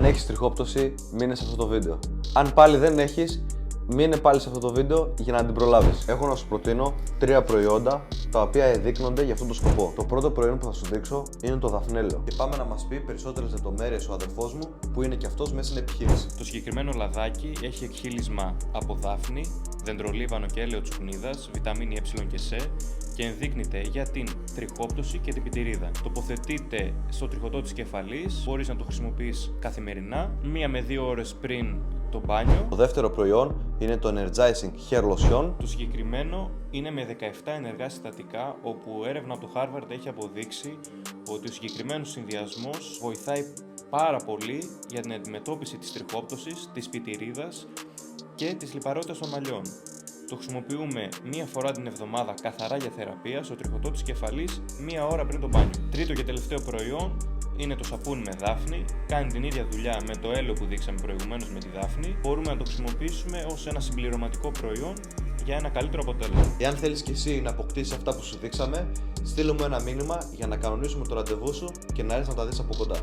Αν έχεις τριχόπτωση, μείνε σε αυτό το βίντεο. Αν πάλι δεν έχεις, μείνε πάλι σε αυτό το βίντεο για να την προλάβεις. Έχω να σου προτείνω 3 προϊόντα τα οποία εδείκνονται για αυτόν τον σκοπό. Το πρώτο προϊόν που θα σου δείξω είναι το δαφνέλαιο. Και πάμε να μας πει περισσότερες λεπτομέρειες ο αδερφός μου που είναι και αυτός μέσα στην επιχείρηση. Το συγκεκριμένο λαδάκι έχει εκχύλισμα από δάφνη, δεντρολίβανο και έλαιο τσουκνίδας, βιταμίνη Ε και Σ και ενδείκνυται για την τριχόπτωση και την πιτηρίδα. Τοποθετείται στο τριχωτό της κεφαλής, μπορείς να το χρησιμοποιείς καθημερινά, 1 με 2 ώρες πριν το μπάνιο. Το δεύτερο προϊόν είναι το Energizing Hair Lotion. Το συγκεκριμένο είναι με 17 ενεργά συστατικά, όπου έρευνα από το Harvard έχει αποδείξει ότι ο συγκεκριμένος συνδυασμός βοηθάει πάρα πολύ για την αντιμετώπιση της τριχόπτωσης, της πιτηρίδας και της λιπαρότητας των μαλλιών. Το χρησιμοποιούμε 1 φορά την εβδομάδα καθαρά για θεραπεία στο τριχωτό της κεφαλής 1 ώρα πριν το μπάνιο. Τρίτο και τελευταίο προϊόν είναι το σαπούνι με δάφνη. Κάνει την ίδια δουλειά με το έλαιο που δείξαμε προηγουμένως με τη δάφνη. Μπορούμε να το χρησιμοποιήσουμε ως ένα συμπληρωματικό προϊόν για ένα καλύτερο αποτέλεσμα. Εάν θέλεις και εσύ να αποκτήσεις αυτά που σου δείξαμε, στείλε μου ένα μήνυμα για να κανονίσουμε το ραντεβού σου και να έρθεις να τα δεις από κοντά.